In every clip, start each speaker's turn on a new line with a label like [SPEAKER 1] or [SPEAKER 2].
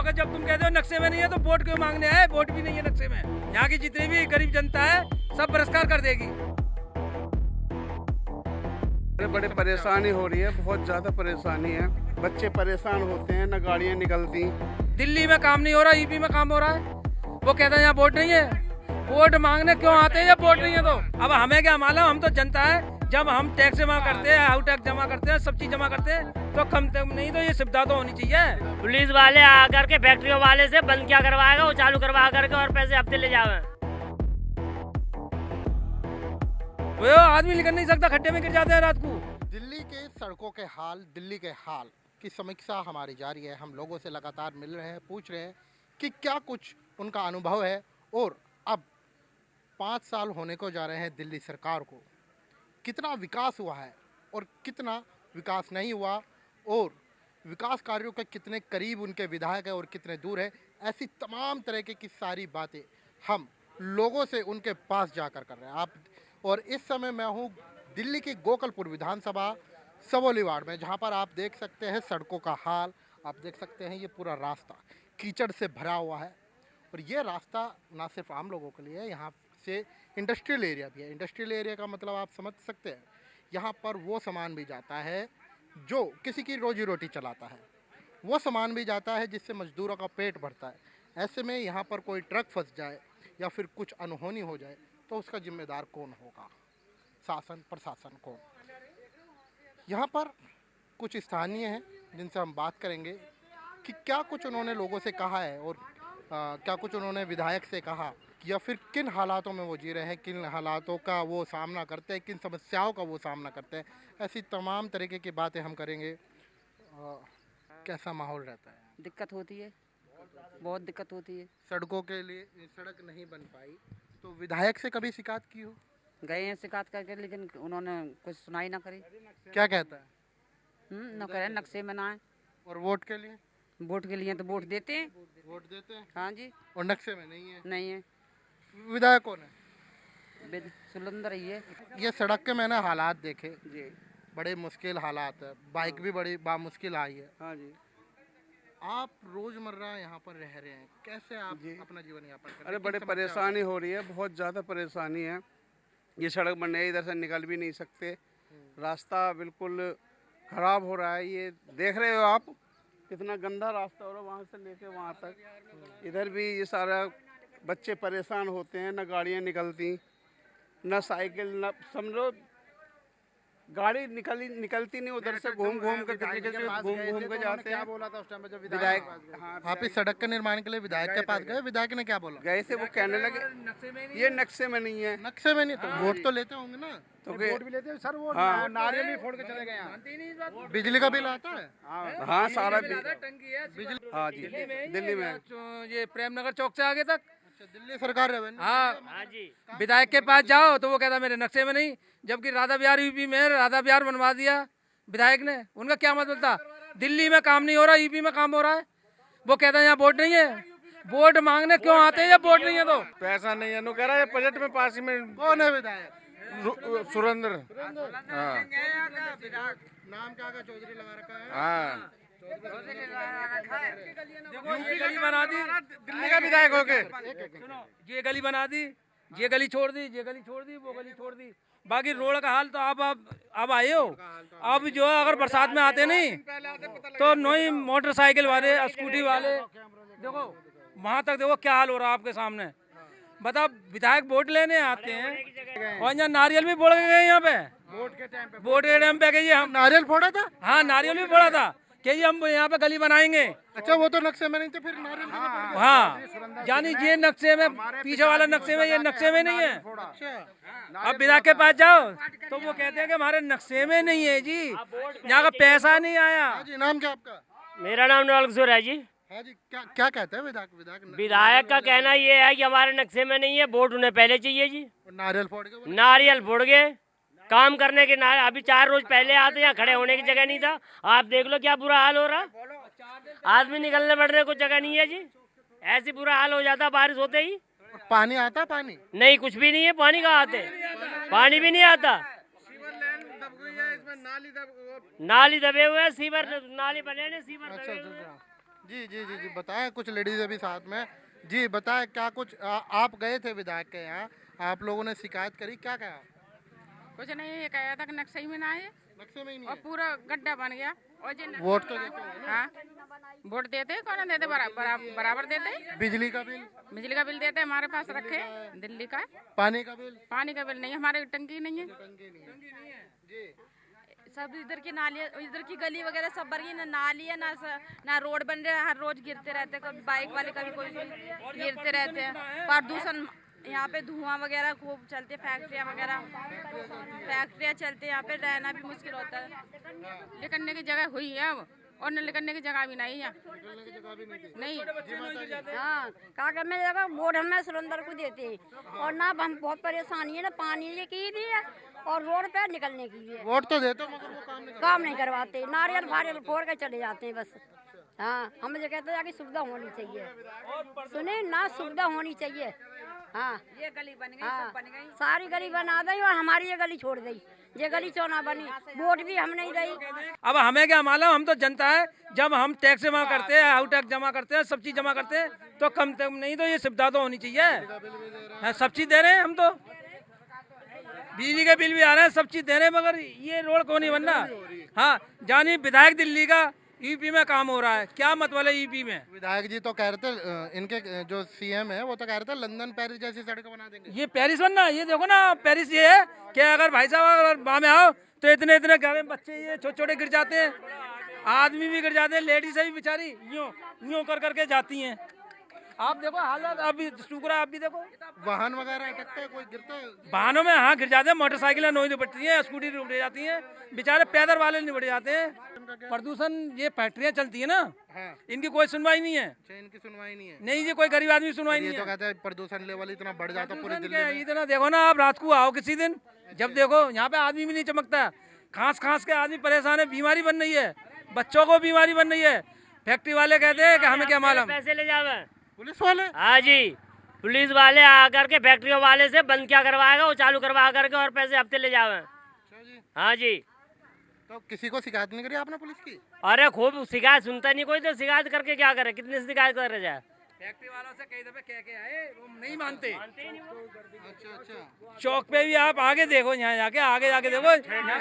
[SPEAKER 1] क्योंकि जब तुम कहते हो नक्शे में नहीं है तो वोट क्यों मांगने आए? वोट भी नहीं है नक्शे में। यहाँ की जितनी भी गरीब जनता है सब बहिष्कार कर देगी।
[SPEAKER 2] बड़े परेशानी हो रही है, बहुत ज़्यादा परेशानी है। बच्चे परेशान होते हैं, न गाड़ियाँ निकलती।
[SPEAKER 1] दिल्ली में काम नहीं हो रहा, यूपी में काम हो रहा है। वो कहते हैं यहाँ वोट नहीं है। वोट मांगने क्यों आते हैं जब वोट नहीं है? तो अब हमें क्या मालूम, हम तो जनता है। जब हम टैक्स जमा करते हैं, आउट टैक्स जमा करते हैं, सब चीज जमा करते हैं, तो कम नहीं तो ये सुविधा तो होनी चाहिए।
[SPEAKER 3] पुलिस वाले आकर के फैक्ट्रियों वाले से बंद क्या करवाएगा, वो चालू करवा करके और पैसे हफ्ते ले जावे।
[SPEAKER 1] वो आदमी निकल नहीं सकता, खड्डे में गिर जाते हैं रात को।
[SPEAKER 4] दिल्ली के सड़कों के हाल, दिल्ली के हाल की समीक्षा हमारी जारी है। हम लोगों से लगातार मिल रहे हैं, पूछ रहे हैं कि क्या कुछ उनका अनुभव है। और अब 5 साल होने को जा रहे हैं दिल्ली सरकार को, कितना विकास हुआ है और कितना विकास नहीं हुआ, और विकास कार्यों के कितने करीब उनके विधायक है और कितने दूर है। ऐसी तमाम तरह की सारी बातें हम लोगों से उनके पास जाकर कर रहे हैं आप। और इस समय मैं हूँ दिल्ली की गोकलपुर विधानसभा सवोली वार्ड में, जहाँ पर आप देख सकते हैं सड़कों का हाल। आप देख सकते हैं ये पूरा रास्ता कीचड़ से भरा हुआ है। और ये रास्ता ना सिर्फ आम लोगों के लिए है, यहाँ से इंडस्ट्रियल एरिया भी है। इंडस्ट्रियल एरिया का मतलब आप समझ सकते हैं, यहाँ पर वो सामान भी जाता है जो किसी की रोजी रोटी चलाता है, वो सामान भी जाता है जिससे मजदूरों का पेट भरता है। ऐसे में यहाँ पर कोई ट्रक फंस जाए या फिर कुछ अनहोनी हो जाए तो उसका जिम्मेदार कौन होगा? शासन, प्रशासन कौन? यहाँ पर कुछ स्थानीय हैं जिनसे हम बात करेंगे कि क्या कुछ उन्होंने लोगों से कहा है और क्या कुछ उन्होंने विधायक से कहा, या फिर किन हालातों में वो जी रहे हैं, किन हालातों का वो सामना करते हैं, किन समस्याओं का वो सामना करते हैं। ऐसी तमाम तरीके की बातें हम करेंगे। कैसा माहौल रहता है?
[SPEAKER 5] दिक्कत होती है, बहुत दिक्कत होती है।
[SPEAKER 4] सड़कों के लिए सड़क नहीं बन पाई तो विधायक से कभी शिकायत की हो?
[SPEAKER 5] गए हैं शिकायत करके, लेकिन उन्होंने कुछ सुनाई ना करी।
[SPEAKER 4] क्या कहता है?
[SPEAKER 5] न करे, नक्शे में ना आए।
[SPEAKER 4] और वोट के लिए?
[SPEAKER 5] वोट के लिए तो वोट देते हैं।
[SPEAKER 4] वोट देते हैं,
[SPEAKER 5] हाँ जी।
[SPEAKER 4] और नक्शे में नहीं है?
[SPEAKER 5] नहीं है।
[SPEAKER 4] विधायक कौन है?
[SPEAKER 5] सुलंदर ही है।
[SPEAKER 4] ये सड़क के मैंने हालात देखे
[SPEAKER 5] जी,
[SPEAKER 4] बड़े मुश्किल हालात है। बाइक भी बड़ी बामुश्किल आई है।
[SPEAKER 5] हाँ जी।
[SPEAKER 4] आप रोजमर्रा यहाँ पर रह रहे हैं, कैसे आप अपना जीवन यापन कर रहे हैं?
[SPEAKER 2] अरे बड़े परेशानी हो रही है, बहुत ज़्यादा परेशानी है। ये सड़क बन रही है, इधर से निकल भी नहीं सकते। रास्ता बिल्कुल ख़राब हो रहा है। ये देख रहे हो आप, कितना गंदा रास्ता हो रहा है वहाँ से लेके वहाँ तक। इधर भी ये सारा बच्चे परेशान होते हैं, न गाड़ियाँ निकलती, न साइकिल, न समझो गाड़ी निकलती नहीं। उधर से घूम घूम कर जाते हैं।
[SPEAKER 4] क्या बोला था उस टाइम पे जब
[SPEAKER 2] विधायक?
[SPEAKER 4] हाँ, आप इस सड़क के निर्माण के लिए विधायक के पास गए? विधायक ने क्या बोला?
[SPEAKER 2] गए थे, वो कहने लगे ये नक्शे में नहीं है।
[SPEAKER 4] नक्शे में नहीं तो वोट तो लेते होंगे ना?
[SPEAKER 2] तो
[SPEAKER 4] वोट भी लेते हैं सर, वो
[SPEAKER 2] हाँ,
[SPEAKER 4] नारियल भी फोड़ के चले गए यहाँ। बिजली का बिल आता है?
[SPEAKER 2] हाँ, सारा
[SPEAKER 1] टंकी है
[SPEAKER 4] बिजली।
[SPEAKER 2] हाँ जी, दिल्ली में
[SPEAKER 1] ये प्रेमनगर चौक से आगे तक।
[SPEAKER 4] दिल्ली सरकार रेवेन्यू।
[SPEAKER 1] हाँ जी। विधायक के पास जाओ तो वो कहता मेरे नक्शे में नहीं, जबकि राधा बिहार यूपी में राधा बिहार बनवा दिया विधायक ने। उनका क्या मतलब था? दिल्ली में काम नहीं हो रहा, यूपी में काम हो रहा है। वो कहता है यहाँ वोट नहीं है। वोट मांगने क्यों आते हैं जब वोट नहीं है? तो
[SPEAKER 2] पैसा नहीं है, नो कह रहा है बजट में पास में।
[SPEAKER 4] कौन है विधायक?
[SPEAKER 2] सुरेंद्र।
[SPEAKER 4] हाँ। नाम क्या का चौधरी लगा रखा है?
[SPEAKER 2] हाँ,
[SPEAKER 1] गली बना दी
[SPEAKER 4] दिल्ली का विधायक हो गए।
[SPEAKER 1] ये गली बना दी, ये गली छोड़ दी, ये गली छोड़ दी, वो गली छोड़ दी। बाकी रोड का हाल तो अब आए हो। अब जो है अगर बरसात में आते नहीं तो नई मोटरसाइकिल वाले, स्कूटी वाले, देखो वहाँ तक देखो क्या हाल हो रहा है आपके सामने। बताओ, विधायक वोट लेने आते हैं और यहाँ नारियल भी फोड़ गए यहाँ पे। वोट के टाइम पे कहिए हम
[SPEAKER 4] नारियल फोड़ा था?
[SPEAKER 1] हाँ, नारियल भी फोड़ा था कि हम यहाँ पे गली बनाएंगे।
[SPEAKER 4] अच्छा, वो तो नक्शे में नहीं थे, फिर नारियल
[SPEAKER 1] हाँ, यानी ये नक्शे में, पीछे वाला नक्शे में, ये नक्शे में नहीं है।
[SPEAKER 4] अच्छा,
[SPEAKER 1] अब विधायक के पास जाओ तो वो कहते हैं कि हमारे नक्शे में नहीं है जी, यहाँ का पैसा नहीं आया।
[SPEAKER 4] हाँ जी। नाम क्या आपका?
[SPEAKER 3] मेरा नाम नवल किशोर है जी।
[SPEAKER 4] हाँ जी। क्या क्या कहते हैं विधायक?
[SPEAKER 3] विधायक का कहना ये है कि हमारे नक्शे में नहीं है, वोट उन्हें पहले चाहिए जी।
[SPEAKER 4] नारियल फोड़ के?
[SPEAKER 3] नारियल फोड़ गए, काम करने के नारे। अभी 4 रोज पहले आते हैं, खड़े होने की जगह नहीं था। आप देख लो क्या बुरा हाल हो रहा, आदमी निकलने बढ़ने को जगह नहीं है जी। ऐसी बुरा हाल हो जाता बारिश होते ही।
[SPEAKER 4] पानी आता? पानी
[SPEAKER 3] नहीं, कुछ भी नहीं है। पानी कहाँ आते? पानी भी नहीं आता। नाली दबे हुए हैं, सीवर नाली बने ने, सीवर दबे हुए हैं।
[SPEAKER 4] जी जी जी जी बताएं, कुछ लेडीज अभी साथ में। जी बताएं क्या कुछ आप गए थे विधायक के यहाँ, आप लोगों ने शिकायत करी, क्या कहा?
[SPEAKER 6] कुछ नहीं, ये कहा था कि नक्शे में ना आए
[SPEAKER 4] नक्शे में ही नहीं
[SPEAKER 6] और
[SPEAKER 4] है।
[SPEAKER 6] पूरा गड्ढा बन गया। और जो
[SPEAKER 4] वोट तो देते होंगे ना?
[SPEAKER 6] हाँ, वोट देते कौन देते, बराबर देते।
[SPEAKER 4] बिजली का बिल,
[SPEAKER 6] बिजली का बिल देते, हमारे पास रखे दिल्ली का।
[SPEAKER 4] पानी का बिल,
[SPEAKER 6] पानी का बिल नहीं, हमारे टंकी नहीं है।
[SPEAKER 4] टंकी नहीं है। जी
[SPEAKER 7] सब इधर की नाली, इधर की गली वगैरह सब भर गई, ना नाली है ना रोड बन रहे हैं। हर रोज गिरते रहते हैं, कभी बाइक वाले कभी कोई गिरते रहते हैं। प्रदूषण यहाँ पे, धुआं वगैरह खूब चलते, फैक्ट्रियाँ वगैरह चलते, यहाँ पे रहना भी मुश्किल होता है।
[SPEAKER 6] निकलने की जगह हुई है अब, और न निकलने की जगह भी नहीं है। नहीं,
[SPEAKER 8] हाँ कागज में जगह वोट हमें सुरेंद्र को देते हैं और ना हम बहुत परेशानी है, ना पानी की भी है और रोड पे निकलने की भी है।
[SPEAKER 4] वोट तो देते हो मगर वो
[SPEAKER 8] काम नहीं करवाते, नारियल फारियल फोड़ के चले जाते हैं बस। हाँ हम जो कहते हैं कि सुविधा होनी चाहिए, सुने ना, सुविधा होनी चाहिए। हाँ
[SPEAKER 5] ये गली बन गई,
[SPEAKER 8] हाँ
[SPEAKER 5] सब बन गई।
[SPEAKER 8] सारी गली बना दी और हमारी ये गली छोड़ दी, ये गली चौना बनी, वोट भी हम नहीं दी।
[SPEAKER 1] अब हमें क्या मालूम, हम तो जनता है। जब हम टैक्स जमा करते हैं, हाउस टैक्स जमा करते हैं, सब चीज जमा करते हैं, तो कम नहीं तो ये सुविधा तो होनी चाहिए। हाँ, सब चीज दे रहे हैं हम तो, बिजली के बिल भी आ रहे हैं, सब चीज दे रहे हैं, मगर ये रोड क्यों नहीं बन रहा? हाँ जानी विधायक दिल्ली का यूपी में काम हो रहा है, क्या मतलब है यूपी में?
[SPEAKER 4] विधायक जी तो कह रहे थे, इनके जो सीएम है वो तो कह रहे थे लंदन पेरिस जैसी सड़क बना देंगे।
[SPEAKER 1] ये पेरिस बनना, ये देखो ना पेरिस ये है कि अगर भाई साहब अगर वहाँ में आओ तो इतने इतने घर में बच्चे ये छोटे छोटे गिर जाते हैं, आदमी भी गिर जाते हैं, लेडीज भी बेचारी यूं यूं कर करके जाती हैं। आप देखो हालत, अभी शुक्र है, आप भी देखो
[SPEAKER 4] वाहन वगैरह अटकते हैं, कोई गिरता है
[SPEAKER 1] वाहनों में, हाँ गिर जाते हैं, मोटरसाइकिलें नोई निपटती हैं, स्कूटी निपट जाती हैं, बेचारे पैदल वाले निपट जाते हैं। प्रदूषण, ये फैक्ट्रियाँ चलती है ना,
[SPEAKER 4] हाँ।
[SPEAKER 1] इनकी कोई सुनवाई नहीं है।
[SPEAKER 4] इनकी सुनवाई नहीं है।
[SPEAKER 1] नहीं जी, कोई गरीब आदमी सुनवाई नहीं
[SPEAKER 4] ये तो
[SPEAKER 1] है।
[SPEAKER 4] कहते हैं प्रदूषण लेवल इतना बढ़ जाता है पूरी
[SPEAKER 1] प्रदूषण
[SPEAKER 4] दिल्ली
[SPEAKER 1] क्या,
[SPEAKER 4] में।
[SPEAKER 1] इतना देखो ना, आप रात को आओ किसी दिन, जब देखो यहाँ पे आदमी भी नहीं चमकता, खांस खांस के आदमी परेशान है, बीमारी बन रही है, बच्चों को बीमारी बन रही है। फैक्ट्री वाले कहते हैं कि हमें क्या मालूम।
[SPEAKER 3] पैसे ले जावे
[SPEAKER 4] पुलिस वाले,
[SPEAKER 3] हाँ जी, पुलिस वाले आकर के फैक्ट्रियों वाले से बंद क्या करवाएगा, वो चालू करवा करके और पैसे हफ्ते ले जावे। हाँ जी,
[SPEAKER 4] तो किसी को शिकायत नहीं करी आपने पुलिस की?
[SPEAKER 3] अरे खूब शिकायत, सुनता नहीं कोई, तो शिकायत करके क्या करे, कितनी शिकायत कर जाए।
[SPEAKER 1] फैक्ट्री वालों से कई दफे कह के आए, वो नहीं मानते।
[SPEAKER 4] अच्छा अच्छा।
[SPEAKER 1] चौक पे भी आप आगे देखो, यहाँ जाके आगे जाके देखो,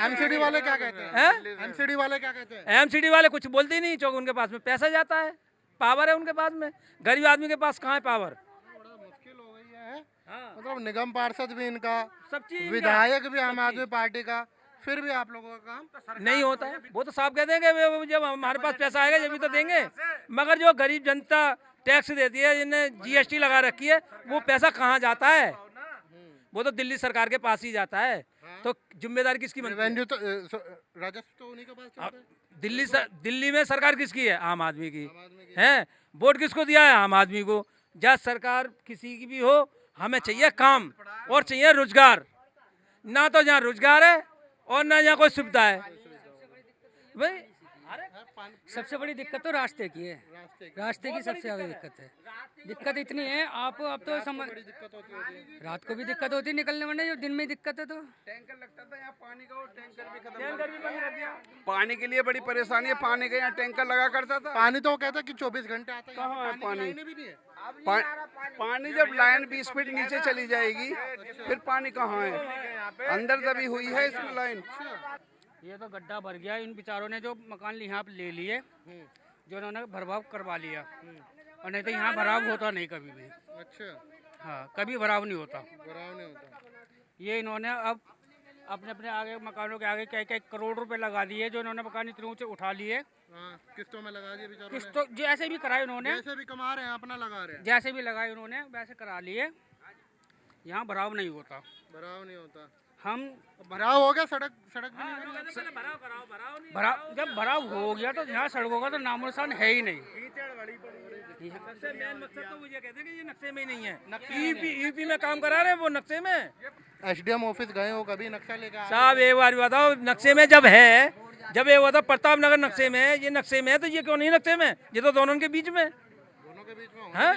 [SPEAKER 4] एमसीडी वाले क्या कहते हैं? एमसीडी वाले क्या कहते हैं?
[SPEAKER 1] एमसीडी वाले कुछ बोलते ही नहीं। चौक उनके पास में पैसा जाता है, पावर है उनके पास में, गरीब आदमी के पास कहाँ है पावर?
[SPEAKER 4] बड़ा मुश्किल हो गई है। मतलब निगम पार्षद भी इनका,
[SPEAKER 1] सब चीज
[SPEAKER 4] विधायक भी आम आदमी पार्टी का, फिर भी आप लोगों का काम
[SPEAKER 1] नहीं होता है। वो तो साफ कह देंगे जब हमारे पास पैसा आएगा जब भी तो देंगे, मगर जो गरीब जनता टैक्स देती है, जिन्हें जीएसटी लगा रखी है, वो पैसा कहाँ जाता है? वो तो दिल्ली सरकार के पास ही जाता है। तो जिम्मेदारी किसकी बनती है?
[SPEAKER 4] रेवेन्यू तो राजस्व तो उन्हीं के पास चलता है।
[SPEAKER 1] दिल्ली में सरकार किसकी है? आम आदमी की है। वोट किसको दिया है? आम आदमी को। जहाँ सरकार किसी की भी हो, हमें चाहिए काम और चाहिए रोजगार। ना तो जहाँ रोजगार है और ना जहाँ कोई सुविधा है। भाई
[SPEAKER 9] सबसे बड़ी दिक्कत तो रास्ते की है, रास्ते की सबसे ज्यादा दिक्कत है। दिक्कत इतनी है, आप अब तो समझ, रात को भी दिक्कत होती है निकलने में, जो दिन में दिक्कत है। तो
[SPEAKER 2] टैंकर लगता था यहाँ पानी का, और टैंकर भी खत्म, पानी के लिए बड़ी परेशानी है। पानी का यहाँ टैंकर लगा करता था,
[SPEAKER 4] पानी तो वो कहता है कि 24 घंटे आता है।
[SPEAKER 2] कहाँ है पानी?
[SPEAKER 4] भी नहीं है।
[SPEAKER 2] पानी जब लाइन 20 फीट नीचे चली जाएगी, फिर पानी कहाँ है? अंदर दबी हुई है इसमें लाइन।
[SPEAKER 9] ये तो गड्ढा भर गया, इन बेचारों ने जो मकान यहाँ पे ले लिए, जो उन्होंने भराव करवा लिया, और नहीं तो यहाँ भराव होता नहीं कभी भी।
[SPEAKER 4] अच्छा,
[SPEAKER 9] हाँ कभी भराव नहीं होता।
[SPEAKER 4] भराव नहीं होता।
[SPEAKER 9] ये इन्होंने अब अपने अपने आगे मकानों के आगे कई कई करोड़ रुपए लगा दिए, जो इन्होंने मकान इतने ऊंचे उठा लिए,
[SPEAKER 4] हाँ, किस्तों में लगा दिए बेचारों ने।
[SPEAKER 9] किस्तों जैसे भी कराए उन्होंने,
[SPEAKER 4] जैसे भी कमा रहे हैं अपना लगा रहे हैं,
[SPEAKER 9] जैसे भी लगाए उन्होंने वैसे करा लिए। यहाँ भराव नहीं होता।
[SPEAKER 4] भराव नहीं होता।
[SPEAKER 9] हम
[SPEAKER 4] भराव हो गया, सड़क भी नहीं बनी।
[SPEAKER 9] भराव जब भराव हो गया तो यहाँ सड़कों का तो नामो निशान है ही नहीं।
[SPEAKER 1] सबसे मेन मकसद तो वो ये कहते हैं कि ये नक्शे में ही नहीं है। यूपी में काम करा रहे हैं वो नक्शे में।
[SPEAKER 4] एसडीएम ऑफिस गए हो कभी? नक्शा लेके आए?
[SPEAKER 1] साहब एक बार बताओ, नक्शे में जब है, जब ये बताओ प्रताप नगर नक्शे में है, ये नक्शे में है, तो ये क्यों नहीं नक्शे में? ये तो दोनों के बीच में,
[SPEAKER 4] दोनों के बीच में
[SPEAKER 1] है,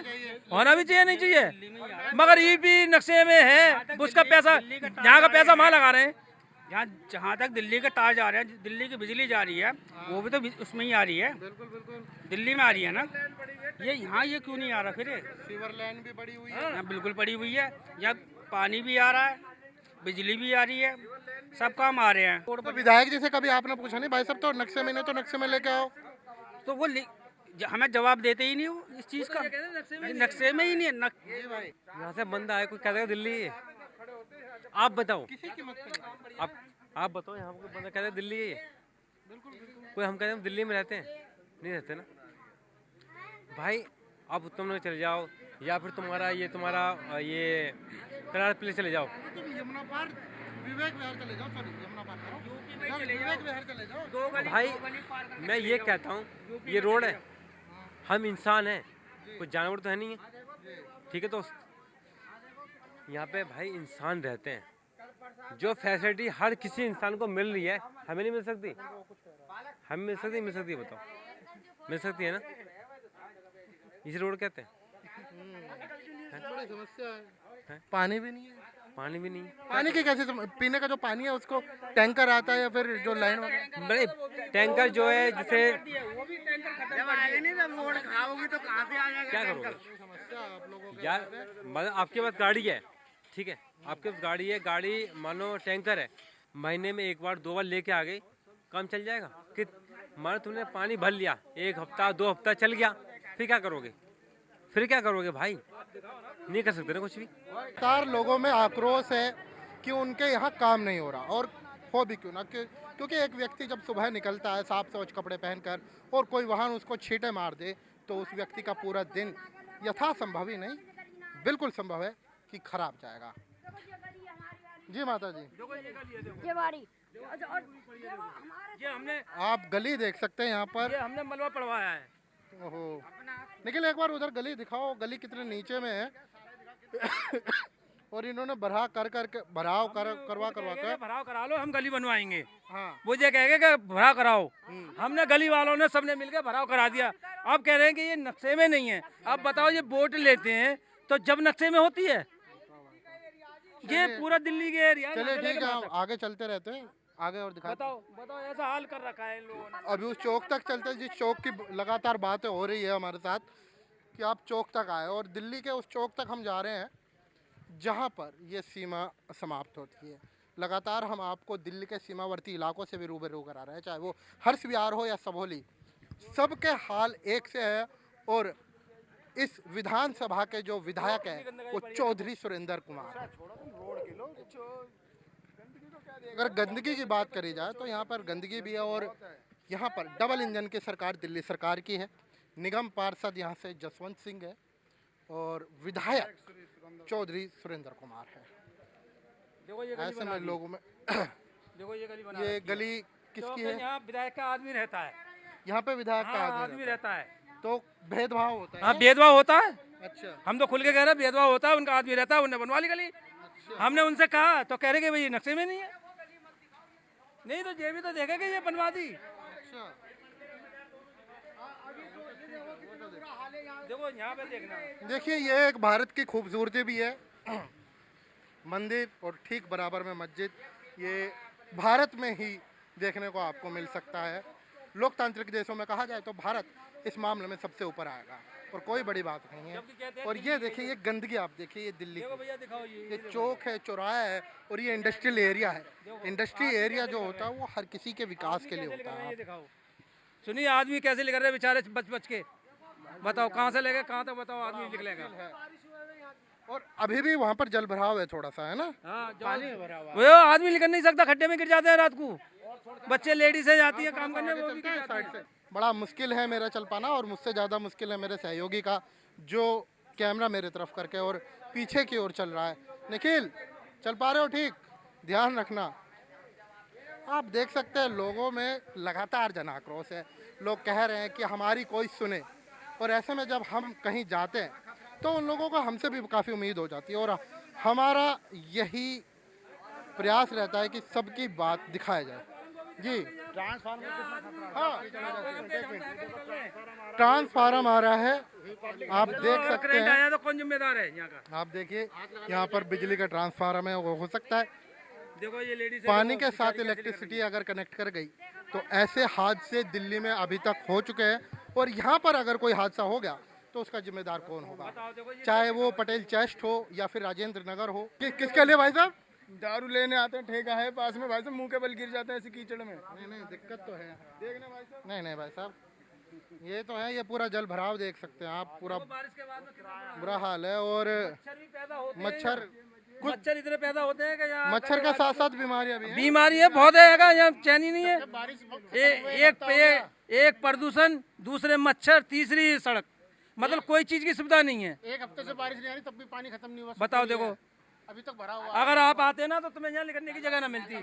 [SPEAKER 1] होना भी चाहिए, नहीं चाहिए? मगर यूपी नक्शे में है, उसका पैसा, यहाँ का पैसा वहाँ लगा रहे हैं, यहाँ जहाँ तक दिल्ली के तार जा रहे हैं, दिल्ली की बिजली जा रही है, वो भी तो उसमें ही आ रही है।
[SPEAKER 4] बिल्कुल बिल्कुल।
[SPEAKER 1] दिल्ली में आ रही है ना, ये यहाँ ये क्यों नहीं आ रहा फिर?
[SPEAKER 4] सीवर लाइन भी बड़ी हुई है।
[SPEAKER 1] यहाँ बिल्कुल पड़ी हुई है, यहाँ पानी भी आ रहा है, बिजली भी आ रही है, सब काम आ रहे हैं।
[SPEAKER 4] तो विधायक जी से कभी आपने पूछा नहीं भाई साहब तो नक्शे में नहीं तो नक्शे में लेके आओ?
[SPEAKER 1] तो वो हमें जवाब देते ही नहीं वो इस चीज़ का, नक्शे में ही नहीं है।
[SPEAKER 10] यहाँ से बंदा है, कोई कहता है दिल्ली है, आप बताओ, आप बताओ, यहाँ को बंदा कहता है दिल्ली है, कोई हम कहते हैं दिल्ली में रहते हैं, नहीं रहते ना भाई। आप तुम लोग चले जाओ या फिर तुम्हारा ये कनाट प्लेस चले जाओ,
[SPEAKER 4] तुम यमुना पार विवेक विहार चले जाओ, सॉरी यमुना पार करो, विवेक विहार चले जाओ।
[SPEAKER 10] भाई मैं ये कहता हूँ, ये रोड है, हम इंसान हैं, कोई जानवर तो है नहीं है, ठीक है दोस्त। यहाँ पे भाई इंसान रहते हैं, जो फैसिलिटी हर किसी इंसान को मिल रही है, हमें नहीं मिल सकती? हमें मिल सकती बताओ, मिल सकती है ना? इसे रोड कहते हैं।
[SPEAKER 4] बड़ी समस्या है। पानी भी नहीं है।
[SPEAKER 10] पानी भी नहीं,
[SPEAKER 4] पानी की कैसे पीने का जो पानी है उसको टैंकर आता है या फिर जो लाइन वगैरह?
[SPEAKER 10] बड़े टैंकर जो है जिसे क्या करोगे यार, मतलब आपके पास गाड़ी है, ठीक है, आपके पास गाड़ी है, गाड़ी मानो टैंकर है, महीने में एक बार 2 बार लेके आ गई, काम चल जाएगा? कि मानो तुमने पानी भर लिया, 1 हफ्ता 2 हफ्ता चल गया, फिर क्या करोगे भाई? नहीं कर सकते ना कुछ भी।
[SPEAKER 4] चार लोगों में आक्रोश है कि उनके यहाँ काम नहीं हो रहा, और हो भी क्यों ना, क्योंकि एक व्यक्ति जब सुबह निकलता है साफ स्वच्छ कपड़े पहनकर और कोई वाहन उसको छींटे मार दे तो उस व्यक्ति का पूरा दिन यथासंभव ही नहीं, बिल्कुल संभव है कि खराब जाएगा। जी माता जी,
[SPEAKER 1] ये हमने
[SPEAKER 4] आप गली देख सकते हैं यहाँ पर,
[SPEAKER 1] ये हमने मलबा पड़वाया है।
[SPEAKER 4] ओहो, निखिल एक बार उधर गली दिखाओ, गली कितने नीचे में है और इन्होंने भराव
[SPEAKER 1] करा लो, हम गली बनवाएंगे।
[SPEAKER 4] हाँ।
[SPEAKER 1] वो ये कहेंगे कि भराव कराओ, हमने गली वालों ने सबने मिलकर भराव करा दिया। अब कह रहे हैं कि ये नक्शे में नहीं है। अब बताओ, ये वोट लेते हैं तो जब नक्शे में होती है, ये पूरा दिल्ली के एरिया।
[SPEAKER 4] चलिए ठीक है, आगे चलते रहते हैं, आगे और दिखाते।
[SPEAKER 1] बताओ ऐसा हाल कर रखा है इन लोगों ने।
[SPEAKER 4] अभी उस चौक तक चलते हैं, जिस चौक की लगातार बातें हो रही है हमारे साथ कि आप चौक तक आए, और दिल्ली के उस चौक तक हम जा रहे हैं जहां पर ये सीमा समाप्त होती है। लगातार हम आपको दिल्ली के सीमावर्ती इलाकों से भी रूबरू करा रहे हैं, चाहे वो हर्ष विहार हो या सबोली, सबके हाल एक से है। और इस विधानसभा के जो विधायक है वो चौधरी सुरेंद्र कुमार है। अगर गंदगी की बात करी जाए तो यहाँ पर गंदगी भी है, और यहाँ पर डबल इंजन की सरकार दिल्ली सरकार की है। निगम पार्षद यहाँ से जसवंत सिंह है और विधायक चौधरी सुरेंद्र कुमार है। ऐसे में लोगों में
[SPEAKER 1] देखो ये गली
[SPEAKER 4] किसकी है?
[SPEAKER 1] यहाँ विधायक का आदमी रहता है,
[SPEAKER 4] यहाँ पे विधायक का
[SPEAKER 1] आदमी रहता है,
[SPEAKER 4] तो भेदभाव होता है।
[SPEAKER 1] हाँ, भेदभाव होता है।
[SPEAKER 4] अच्छा,
[SPEAKER 1] हम तो खुल के कह रहे हैं भेदभाव होता है, उनका आदमी रहता है, उन्हें बनवा ली गली। हमने उनसे कहा तो कह रहे कि भाई नक्शे में नहीं है। नहीं तो ये भी तो देखेगा ये बनवा दी। देखो यहाँ पे देखना,
[SPEAKER 4] देखिए ये एक भारत की खूबसूरती भी है, मंदिर और ठीक बराबर में मस्जिद, ये भारत में ही देखने को आपको मिल सकता है। लोकतांत्रिक देशों में कहा जाए तो भारत इस मामले में सबसे ऊपर आएगा और कोई बड़ी बात नहीं है। और ये देखिए, ये गंदगी आप देखिए, ये दिल्ली की, ये चौक है, चौराहा है, और ये इंडस्ट्रियल एरिया है। इंडस्ट्री एरिया जो होता है वो हर किसी के विकास के लिए होता है।
[SPEAKER 1] सुनिए आदमी कैसे लिख रहे हैं बेचारे, बच के बताओ कहाँ से लेगा कहाँ तक, बताओ आदमी लिख लेगा।
[SPEAKER 4] और अभी भी वहाँ पर जल भराव है थोड़ा सा, है ना?
[SPEAKER 1] वो आदमी निकल नहीं सकता, खड्डे में गिर जाते हैं रात को, बच्चे लेडीज है जाती है काम करने, वो भी
[SPEAKER 4] साइड से बड़ा मुश्किल है मेरा चल पाना, और मुझसे ज़्यादा मुश्किल है मेरे सहयोगी का जो कैमरा मेरे तरफ करके और पीछे की ओर चल रहा है। निखिल, चल पा रहे हो? ठीक, ध्यान रखना। आप देख सकते हैं लोगों में लगातार जन आक्रोश है, लोग कह रहे हैं कि हमारी कोई सुने, और ऐसे में जब हम कहीं जाते हैं तो उन लोगों को हमसे भी काफ़ी उम्मीद हो जाती है, और हमारा यही प्रयास रहता है कि सबकी बात दिखाया जाए। जी, ट्रांसफार्मर आ रहा है, आप देख सकते हैं।
[SPEAKER 1] तो कौन जिम्मेदार है यहाँ का?
[SPEAKER 4] आप देखिए यहाँ पर बिजली का ट्रांसफार्मर है, वो हो सकता है
[SPEAKER 1] देखो ये लेडीज
[SPEAKER 4] पानी के साथ इलेक्ट्रिसिटी अगर कनेक्ट कर गई तो ऐसे हादसे दिल्ली में अभी तक हो चुके हैं, और यहाँ पर अगर कोई हादसा हो गया तो उसका जिम्मेदार कौन होगा, चाहे वो पटेल चेस्ट हो या फिर राजेंद्र नगर हो। किसके लिए भाई साहब?
[SPEAKER 11] दारू लेने आते हैं, ठेका है पास में भाई साहब, मुंह के बल गिर जाते हैं ऐसी कीचड़ में।
[SPEAKER 4] नहीं दिक्कत तो है
[SPEAKER 11] देखना भाई साहब।
[SPEAKER 4] नहीं भाई साहब, ये तो है, ये पूरा जल भराव देख सकते हैं आप, पूरा बुरा हाल है। और मच्छर
[SPEAKER 1] इतने पैदा होते हैं कि यहाँ
[SPEAKER 4] मच्छर के साथ साथ बीमारियां भी हैं।
[SPEAKER 1] बीमारी है बहुत है, यहाँ चैन ही नहीं है। एक प्रदूषण, दूसरे मच्छर, तीसरी सड़क, मतलब कोई चीज की सुविधा नहीं है।
[SPEAKER 4] एक हफ्ते से बारिश नहीं आ रही तब भी पानी खत्म नहीं हुआ।
[SPEAKER 1] बताओ देखो,
[SPEAKER 4] अभी तक भरा हुआ।
[SPEAKER 1] अगर आप आते ना तो तुम्हें यहाँ निकलने की जगह ना मिलती।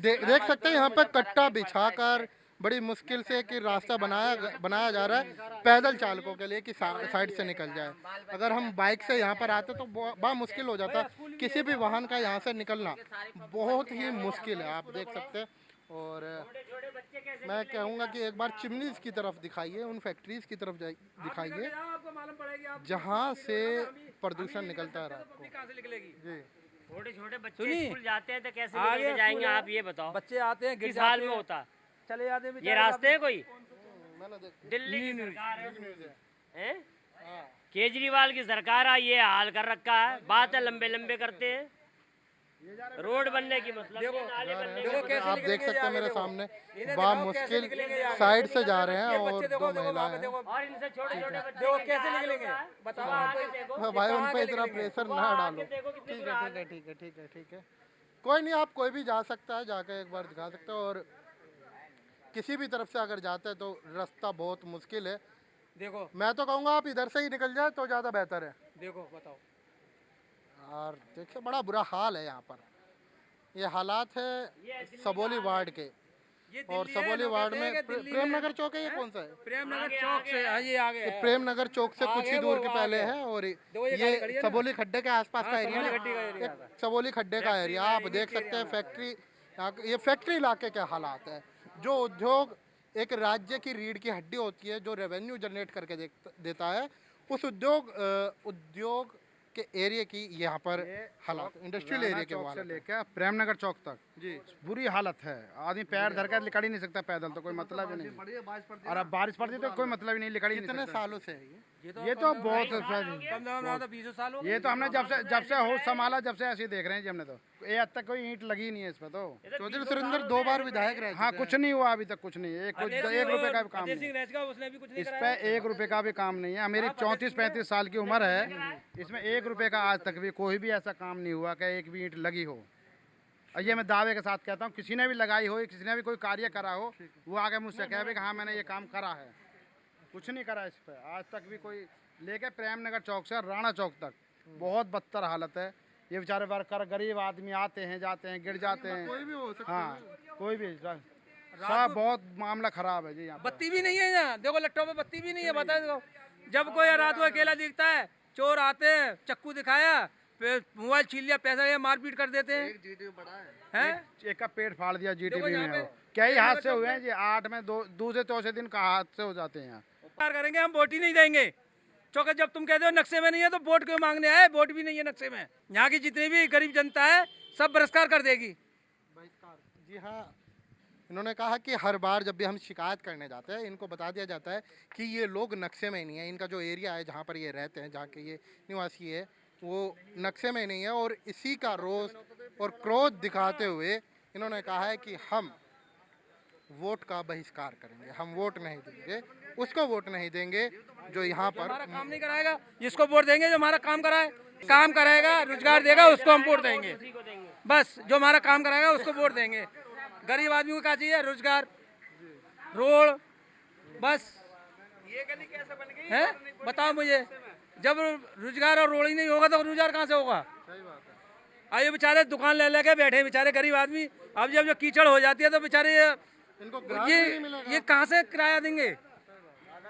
[SPEAKER 4] देख सकते हैं यहाँ पे कट्टा बिछाकर बड़ी मुश्किल से कि रास्ता बनाया जा रहा है पैदल चालकों के लिए कि साइड से निकल जाए। अगर हम बाइक से यहाँ पर आते तो बहुत मुश्किल हो जाता, किसी भी वाहन का यहाँ से निकलना बहुत ही मुश्किल है, आप देख सकते हैं। और मैं कहूँगा कि एक बार चिमनीज की तरफ दिखाइए, उन फैक्ट्रीज की तरफ दिखाइए जहाँ से प्रदूषण निकलता है रात को। जी,
[SPEAKER 3] छोटे छोटे बच्चे स्कूल जाते हैं तो कैसे निकल के जाएंगे आप ये बताओ।
[SPEAKER 1] बच्चे आते हैं,
[SPEAKER 3] किस हाल में होता,
[SPEAKER 1] चले जाते हैं।
[SPEAKER 3] ये रास्ते हैं कोई? दिल्ली की सरकार है, केजरीवाल की सरकार है, ये हाल कर रखा है। बात है लंबे लंबे करते हैं, रोड बनने की मतलब
[SPEAKER 4] देखो आप देख सकते हैं मेरे सामने बड़ा मुश्किल साइड से जा रहे हैं और दो महिलाएं हैं।
[SPEAKER 3] और इनसे छोटे छोटे बच्चे
[SPEAKER 1] देखो कैसे निकलेंगे,
[SPEAKER 4] बताओ भाई, उन पे इतना प्रेशर ना डालो। ठीक है, कोई नहीं, आप कोई भी जा सकता है, जाके एक बार दिखा सकते हो। और किसी भी तरफ से अगर जाते हैं तो रास्ता बहुत मुश्किल है।
[SPEAKER 1] देखो
[SPEAKER 4] मैं तो कहूँगा आप इधर से ही निकल जाए तो ज़्यादा बेहतर है।
[SPEAKER 1] देखो बताओ,
[SPEAKER 4] और देखिए बड़ा बुरा हाल है यहाँ पर। ये हालात है सबोली वार्ड के, और सबोली वार्ड में प्रेम नगर चौक है। ये कौन सा है?
[SPEAKER 1] प्रेम नगर चौक से ये आगे,
[SPEAKER 4] प्रेम नगर चौक से कुछ ही दूर के पहले है। और ये सबोली खड्डे के आसपास का एरिया, सबोली खड्डे का एरिया आप देख सकते हैं। फैक्ट्री, ये फैक्ट्री इलाके के हालात है। जो उद्योग एक राज्य की रीढ़ की हड्डी होती है, जो रेवेन्यू जनरेट करके देता है, उस उद्योग के एरिया की यहाँ पर हालत, इंडस्ट्रियल एरिया के
[SPEAKER 11] चौक से लेकर प्रेम नगर चौक तक जी बुरी हालत है। आदमी पैर धर कर लिकड़ ही नहीं सकता पैदल, तो कोई मतलब ही नहीं। और अब बारिश पड़ती तो कोई मतलब ही नहीं, लिकड़ ही नहीं।
[SPEAKER 4] कितने सालों से है
[SPEAKER 11] ये तो बहुत, ये तो हमने जब से होश संभाला जब से ऐसे ही देख रहे हैं जी हमने तो। ये आज तक कोई ईंट लगी नहीं है इसमें। तो
[SPEAKER 4] चौधरी सुरेंद्र 2 बार विधायक रहे।
[SPEAKER 11] हाँ, कुछ नहीं हुआ अभी तक, कुछ नहीं। एक रुपए का भी काम नहीं इस पे, 1 रुपए का भी काम नहीं है। मेरी 34-35 साल की उम्र है, इसमें 1 रुपए का आज तक भी कोई भी ऐसा काम नहीं हुआ कि एक भी ईंट लगी हो। और ये मैं दावे के साथ कहता हूँ, किसी ने भी लगाई हो, किसी ने भी कोई कार्य करा हो, वो आगे मुझसे कहे कि हाँ मैंने ये काम करा है। कुछ नहीं करा इस पे आज तक भी कोई। लेके प्रेम नगर चौक से राणा चौक तक बहुत बदतर हालत है। ये बेचारे वर्कर गरीब आदमी आते हैं, जाते हैं, गिर जाते हैं।
[SPEAKER 4] कोई भी हो सकता है।
[SPEAKER 11] हाँ, कोई भी सब बहुत मामला खराब है जी। यहाँ
[SPEAKER 1] बत्ती भी नहीं है यहाँ, देखो लट्टों पे बत्ती भी नहीं है। बता दो, जब कोई रात को अकेला दिखता है, चोर आते हैं, चक्कू दिखाया, फिर मोबाइल छीन लिया, पैसा या मारपीट कर देते हैं।
[SPEAKER 11] एक का पेट फाड़ दिया जीटीवी में। कई हादसे हुए हैं जी, 8 में दूसरे चौथे दिन का हादसे हो जाते हैं।
[SPEAKER 1] करेंगे हम, वोट ही नहीं देंगे। चौके जब तुम कहते हो नक्शे में नहीं है तो वोट क्यों मांगने आए? वोट भी नहीं है नक्शे में। यहाँ की जितनी भी गरीब जनता है सब बहिष्कार कर देगी।
[SPEAKER 4] जी हाँ, इन्होंने कहा कि हर बार जब भी हम शिकायत करने जाते हैं, इनको बता दिया जाता है कि ये लोग नक्शे में नहीं है। इनका जो एरिया है जहाँ पर ये रहते हैं, जहाँ के ये निवासी है, वो नक्शे में नहीं है। और इसी का रोष और क्रोध दिखाते हुए इन्होंने कहा है कि हम वोट का बहिष्कार करेंगे, हम वोट नहीं देंगे, उसको वोट नहीं देंगे जो यहाँ पर
[SPEAKER 1] हमारा काम नहीं कराएगा। जिसको वोट देंगे जो हमारा काम कराए, काम कराएगा, रोजगार देगा, उसको हम वोट देंगे। बस जो हमारा काम कराएगा उसको वोट देंगे। गरीब आदमी को क्या चाहिए? रोजगार, रोड, बस। ये गली कैसे बन गई है बताओ मुझे। जब रोजगार और रोड ही नहीं होगा तो रोजगार कहाँ से होगा? आइए बेचारे दुकान ले लेके बैठे बेचारे गरीब आदमी। अब जब जो कीचड़ हो जाती है तो बेचारे
[SPEAKER 4] इनको
[SPEAKER 1] ये कहाँ से किराया देंगे?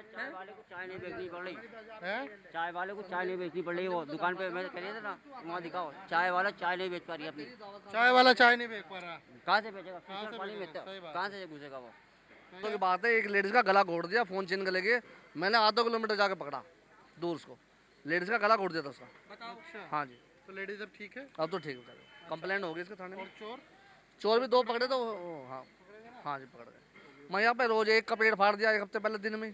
[SPEAKER 5] चाय वाले को चाय नहीं बेचनी पड़ रही है, चाय वाले को चाय नहीं बेचनी पड़ रही। वो दुकान पे मैं कह रही था ना, वहाँ दिखाओ, चाय वाला चाय नहीं बेच पा रही अपनी।
[SPEAKER 4] चाय वाला चाय नहीं बेच पा रहा,
[SPEAKER 5] कहाँ से बेचेगा? पानी में कहाँ से घुसेगा वो?
[SPEAKER 12] तो की बात है, एक लेडीज का गला घोट दिया फोन छीन के लेके। मैंने आधा किलोमीटर जाके पकड़ा दूर उसको, लेडीज का गला घोट दिया था उसका। हाँ जी,
[SPEAKER 4] तो लेडीज अब ठीक है?
[SPEAKER 12] अब तो ठीक है, कंप्लेंट हो गई इसके थाने में।
[SPEAKER 4] और चोर?
[SPEAKER 12] चोर भी 2 पकड़े तो हाँ हाँ जी पकड़ गए। मैं यहाँ पे रोज एक का पेड़ फाड़ दिया 1 हफ्ते पहले दिन में।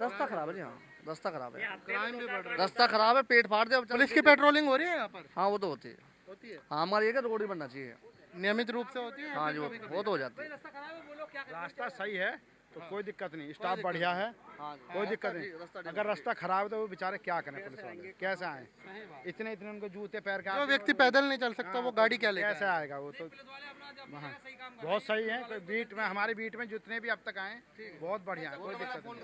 [SPEAKER 12] रास्ता खराब है जी, हाँ रास्ता खराब है,
[SPEAKER 4] क्राइम भी बढ़ रहा है।
[SPEAKER 12] रास्ता खराब है, पेड़ फाड़ दिया।
[SPEAKER 4] पुलिस की पेट्रोलिंग हो रही है यहाँ पर?
[SPEAKER 12] हाँ वो तो होती है,
[SPEAKER 4] होती है।
[SPEAKER 12] हाँ हमारी ये रोड ही बनना चाहिए,
[SPEAKER 4] नियमित रूप से होती है?
[SPEAKER 12] हाँ जी वो तो हो जाती है।
[SPEAKER 11] रास्ता सही है तो कोई दिक्कत नहीं, स्टाफ बढ़िया है, कोई दिक्कत नहीं। अगर रास्ता खराब है तो वो बेचारे क्या करें, पुलिस वाले कैसे आए? इतने उनको जूते पैर के
[SPEAKER 4] जो व्यक्ति पैदल नहीं चल सकता वो गाड़ी क्या लेकर
[SPEAKER 11] कैसे आएगा? वो तो बहुत सही है। कोई बीट में, हमारी बीट में जितने भी अब तक आए बहुत बढ़िया है, कोई दिक्कत नहीं।